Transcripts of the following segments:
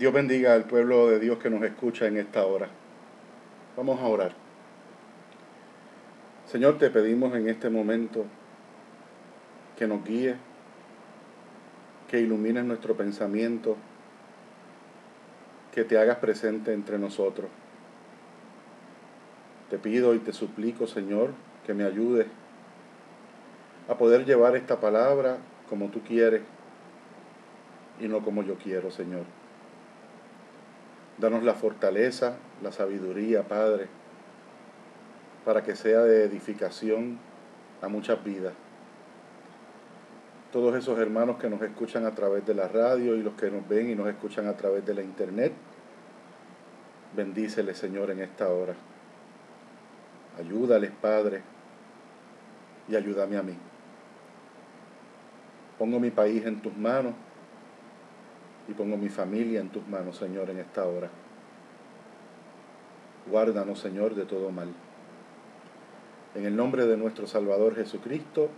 Dios bendiga al pueblo de Dios que nos escucha en esta hora. Vamos a orar. Señor, te pedimos en este momento que nos guíes, que ilumines nuestro pensamiento, que te hagas presente entre nosotros. Te pido y te suplico, Señor, que me ayudes a poder llevar esta palabra como tú quieres y no como yo quiero, Señor. Danos la fortaleza, la sabiduría, Padre, para que sea de edificación a muchas vidas. Todos esos hermanos que nos escuchan a través de la radio y los que nos ven y nos escuchan a través de la internet, bendíceles, Señor, en esta hora. Ayúdales, Padre, y ayúdame a mí. Pongo mi país en tus manos y pongo mi familia en tus manos, Señor, en esta hora. Guárdanos, Señor, de todo mal. En el nombre de nuestro Salvador Jesucristo.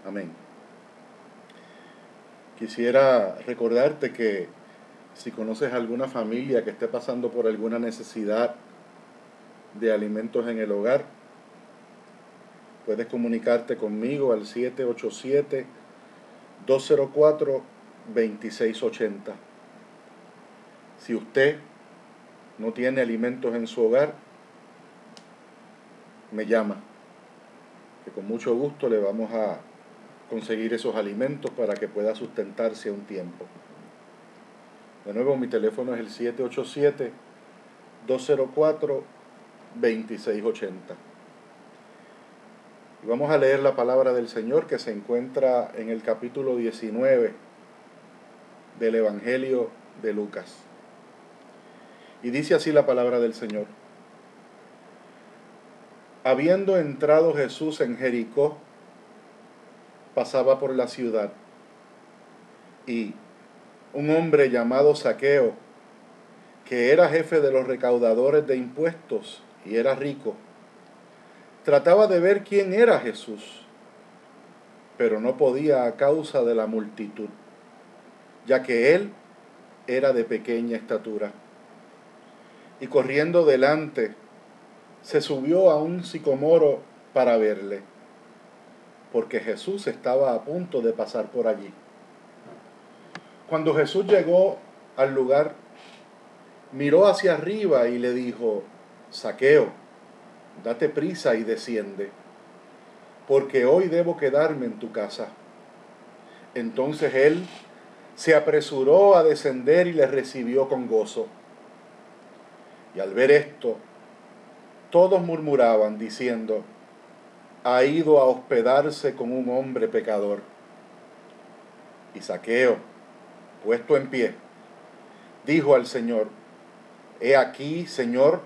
Amén. Quisiera recordarte que si conoces alguna familia que esté pasando por alguna necesidad de alimentos en el hogar, puedes comunicarte conmigo al 787-204-2680. Si usted no tiene alimentos en su hogar, me llama, que con mucho gusto le vamos a conseguir esos alimentos para que pueda sustentarse un tiempo. De nuevo, mi teléfono es el 787-204-2680. Y vamos a leer la palabra del Señor que se encuentra en el capítulo 19 del Evangelio de Lucas. Y dice así la palabra del Señor. Habiendo entrado Jesús en Jericó, pasaba por la ciudad, y un hombre llamado Zaqueo, que era jefe de los recaudadores de impuestos y era rico, trataba de ver quién era Jesús, pero no podía a causa de la multitud, ya que él era de pequeña estatura. Y corriendo delante, se subió a un sicomoro para verle, porque Jesús estaba a punto de pasar por allí. Cuando Jesús llegó al lugar, miró hacia arriba y le dijo: Zaqueo, date prisa y desciende, porque hoy debo quedarme en tu casa. Entonces él se apresuró a descender y le recibió con gozo. Y al ver esto, todos murmuraban diciendo: ha ido a hospedarse con un hombre pecador. Y Zaqueo, puesto en pie, dijo al Señor: he aquí, Señor,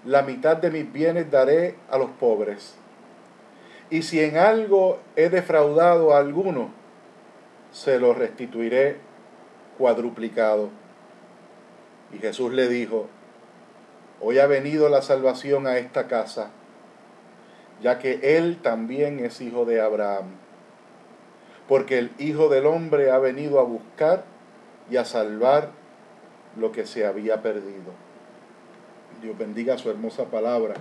la mitad de mis bienes daré a los pobres. Y si en algo he defraudado a alguno, se lo restituiré cuadruplicado. Y Jesús le dijo: hoy ha venido la salvación a esta casa, ya que él también es hijo de Abraham, porque el Hijo del Hombre ha venido a buscar y a salvar lo que se había perdido. Dios bendiga su hermosa palabra.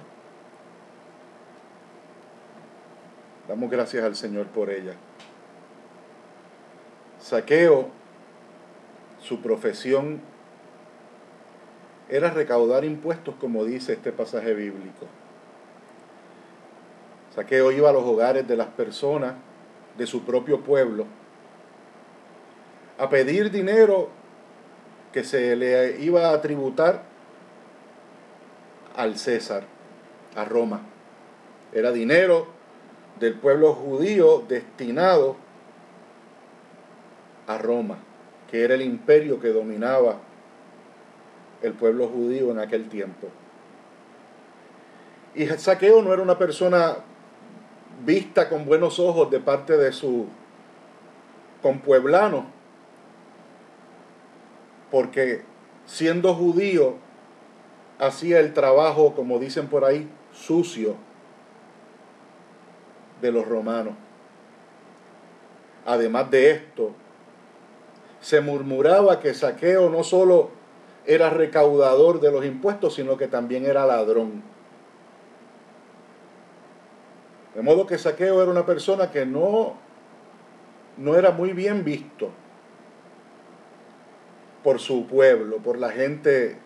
Damos gracias al Señor por ella. Zaqueo, su profesión era recaudar impuestos, como dice este pasaje bíblico. Zaqueo iba a los hogares de las personas de su propio pueblo a pedir dinero que se le iba a tributar al César, a Roma. Era dinero del pueblo judío destinado a Roma, que era el imperio que dominaba el pueblo judío en aquel tiempo. Y Zaqueo no era una persona vista con buenos ojos de parte de su compueblano, porque siendo judío hacía el trabajo, como dicen por ahí, sucio de los romanos. Además de esto, se murmuraba que Zaqueo no solo era recaudador de los impuestos, sino que también era ladrón. De modo que Zaqueo era una persona que no era muy bien visto por su pueblo, por la gente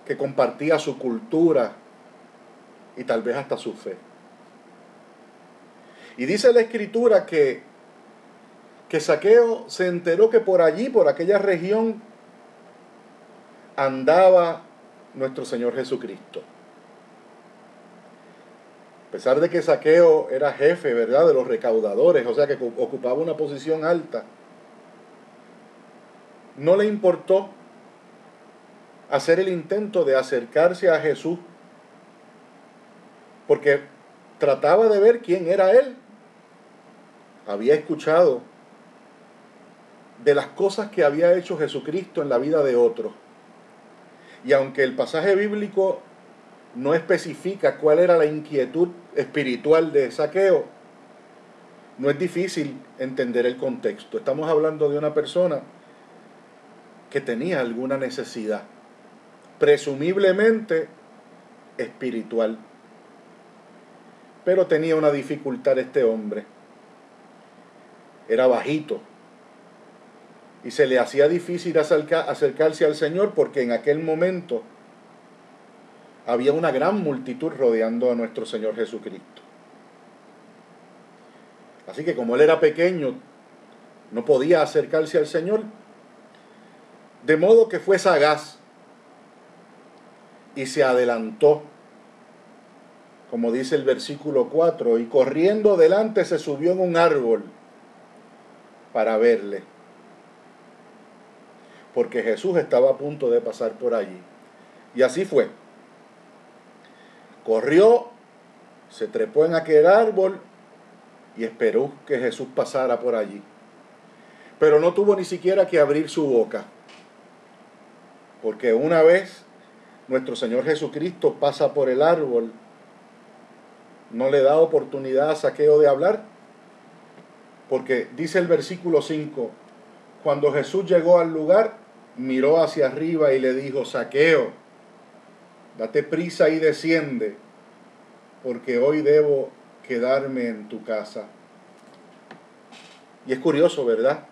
que compartía su cultura y tal vez hasta su fe. Y dice la Escritura que Zaqueo se enteró que por allí, por aquella región, andaba nuestro Señor Jesucristo. A pesar de que Zaqueo era jefe, ¿verdad?, de los recaudadores, o sea que ocupaba una posición alta, no le importó hacer el intento de acercarse a Jesús, porque trataba de ver quién era él. Había escuchado de las cosas que había hecho Jesucristo en la vida de otros. Y aunque el pasaje bíblico no especifica cuál era la inquietud espiritual de Zaqueo, no es difícil entender el contexto. Estamos hablando de una persona que tenía alguna necesidad, presumiblemente espiritual. Pero tenía una dificultad este hombre. Era bajito. Y se le hacía difícil acercarse al Señor porque en aquel momento había una gran multitud rodeando a nuestro Señor Jesucristo. Así que como él era pequeño, no podía acercarse al Señor. De modo que fue sagaz y se adelantó, como dice el versículo 4, y corriendo delante se subió en un árbol para verle, porque Jesús estaba a punto de pasar por allí. Y así fue. Corrió, se trepó en aquel árbol y esperó que Jesús pasara por allí. Pero no tuvo ni siquiera que abrir su boca, porque una vez nuestro Señor Jesucristo pasa por el árbol, no le da oportunidad a Zaqueo de hablar, porque dice el versículo 5, cuando Jesús llegó al lugar, miró hacia arriba y le dijo: Zaqueo, date prisa y desciende, porque hoy debo quedarme en tu casa. Y es curioso, ¿verdad?,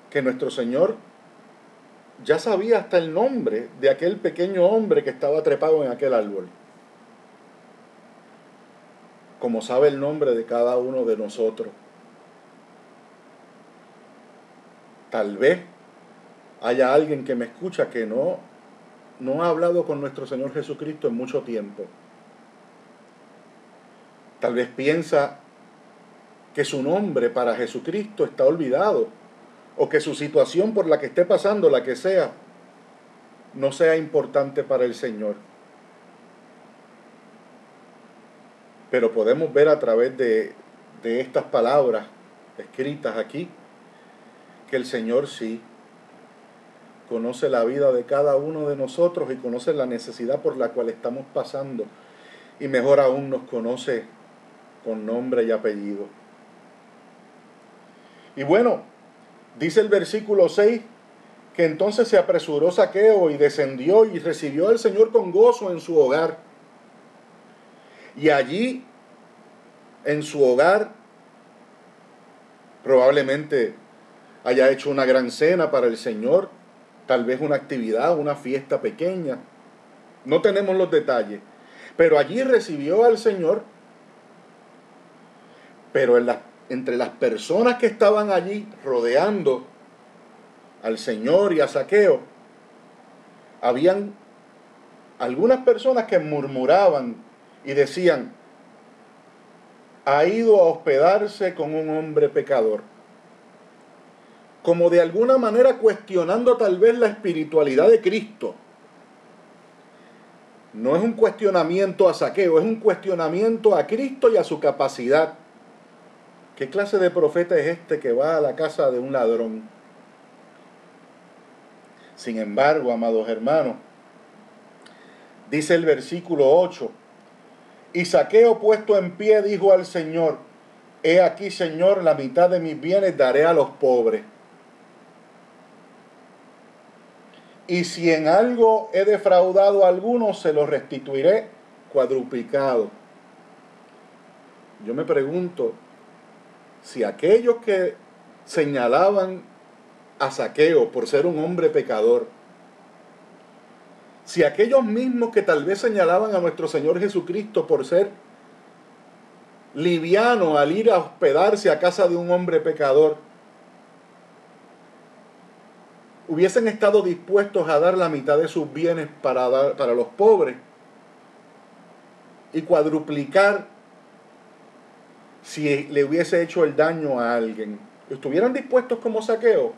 que nuestro Señor ya sabía hasta el nombre de aquel pequeño hombre que estaba trepado en aquel árbol, como sabe el nombre de cada uno de nosotros. Tal vez haya alguien que me escucha que no ha hablado con nuestro Señor Jesucristo en mucho tiempo. Tal vez piensa que su nombre para Jesucristo está olvidado, o que su situación por la que esté pasando, la que sea, no sea importante para el Señor. Pero podemos ver a través de estas palabras escritas aquí, que el Señor sí conoce la vida de cada uno de nosotros y conoce la necesidad por la cual estamos pasando, y mejor aún nos conoce con nombre y apellido. Y bueno, dice el versículo 6, que entonces se apresuró Zaqueo y descendió y recibió al Señor con gozo en su hogar. Y allí, en su hogar, probablemente haya hecho una gran cena para el Señor, tal vez una actividad, una fiesta pequeña. No tenemos los detalles, pero allí recibió al Señor. Pero entre las personas que estaban allí rodeando al Señor y a Zaqueo, habían algunas personas que murmuraban y decían: ha ido a hospedarse con un hombre pecador, como de alguna manera cuestionando tal vez la espiritualidad de Cristo. No es un cuestionamiento a Zaqueo, es un cuestionamiento a Cristo y a su capacidad. ¿Qué clase de profeta es este que va a la casa de un ladrón? Sin embargo, amados hermanos, dice el versículo 8, y Zaqueo, puesto en pie, dijo al Señor: he aquí, Señor, la mitad de mis bienes daré a los pobres, y si en algo he defraudado a alguno, se lo restituiré cuadruplicado. Yo me pregunto si aquellos que señalaban a Zaqueo por ser un hombre pecador, si aquellos mismos que tal vez señalaban a nuestro Señor Jesucristo por ser liviano al ir a hospedarse a casa de un hombre pecador, hubiesen estado dispuestos a dar la mitad de sus bienes para los pobres y cuadruplicar si le hubiese hecho el daño a alguien, ¿estuvieran dispuestos como Zaqueo?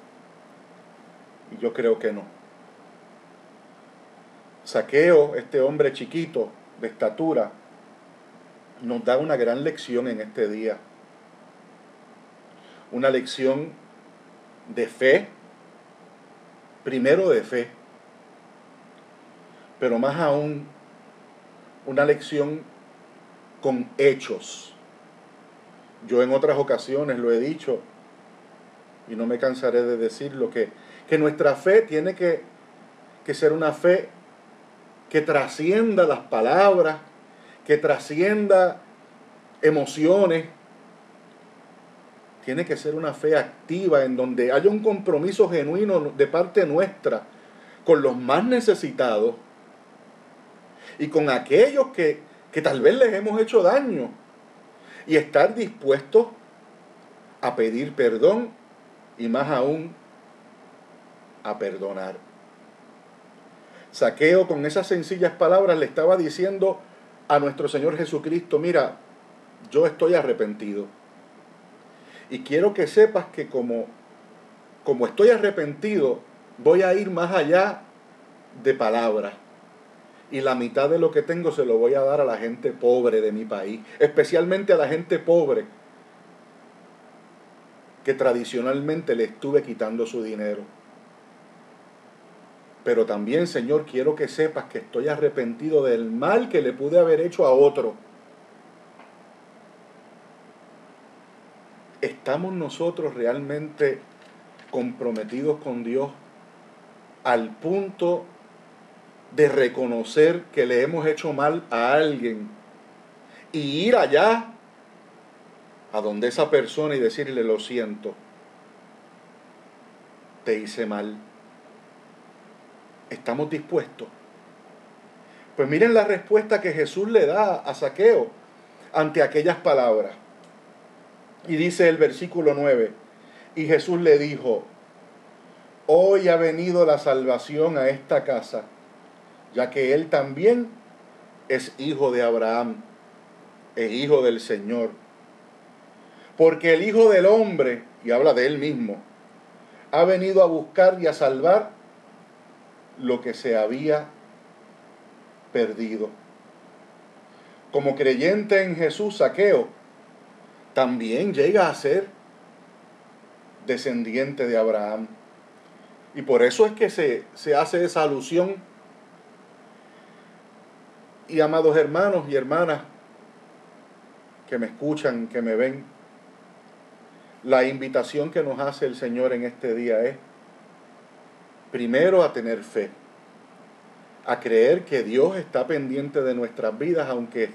Y yo creo que no. Zaqueo, este hombre chiquito de estatura, nos da una gran lección en este día. Una lección de fe, primero de fe, pero más aún una lección con hechos. Yo en otras ocasiones lo he dicho y no me cansaré de decirlo, que nuestra fe tiene que ser una fe que trascienda las palabras, que trascienda emociones. Tiene que ser una fe activa en donde haya un compromiso genuino de parte nuestra con los más necesitados y con aquellos que tal vez les hemos hecho daño, y estar dispuestos a pedir perdón y más aún a perdonar. Zaqueo, con esas sencillas palabras, le estaba diciendo a nuestro Señor Jesucristo: mira, yo estoy arrepentido y quiero que sepas que como estoy arrepentido, voy a ir más allá de palabras, y la mitad de lo que tengo se lo voy a dar a la gente pobre de mi país, especialmente a la gente pobre que tradicionalmente le estuve quitando su dinero. Pero también, Señor, quiero que sepas que estoy arrepentido del mal que le pude haber hecho a otro. ¿Estamos nosotros realmente comprometidos con Dios al punto de reconocer que le hemos hecho mal a alguien y ir allá a donde esa persona y decirle: lo siento, te hice mal? ¿Estamos dispuestos? Pues miren la respuesta que Jesús le da a Zaqueo ante aquellas palabras. Y dice el versículo 9: y Jesús le dijo: hoy ha venido la salvación a esta casa, ya que él también es hijo de Abraham, es hijo del Señor. Porque el Hijo del Hombre, y habla de él mismo, ha venido a buscar y a salvar lo que se había perdido. Como creyente en Jesús, Zaqueo también llega a ser descendiente de Abraham. Y por eso es que se hace esa alusión. Y amados hermanos y hermanas que me escuchan, que me ven, la invitación que nos hace el Señor en este día es, primero, a tener fe, a creer que Dios está pendiente de nuestras vidas, aunque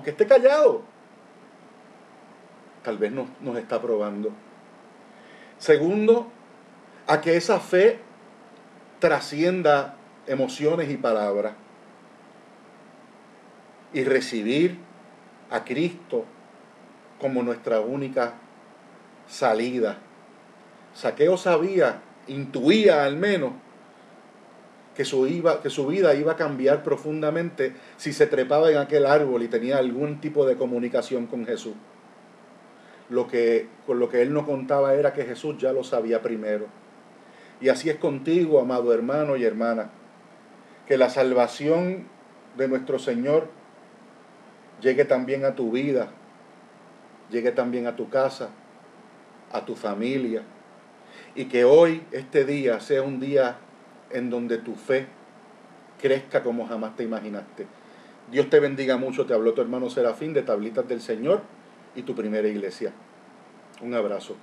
esté callado. Tal vez nos está probando. Segundo, a que esa fe trascienda emociones y palabras, y recibir a Cristo como nuestra única salida. Zaqueo sabía, intuía al menos, que su vida iba a cambiar profundamente si se trepaba en aquel árbol y tenía algún tipo de comunicación con Jesús. Con lo que él no contaba era que Jesús ya lo sabía primero. Y así es contigo, amado hermano y hermana, que la salvación de nuestro Señor llegue también a tu vida, llegue también a tu casa, a tu familia, y que hoy, este día, sea un día en donde tu fe crezca como jamás te imaginaste. Dios te bendiga mucho. Te habló tu hermano Serafín de Tablitas del Señor y tu primera iglesia. Un abrazo.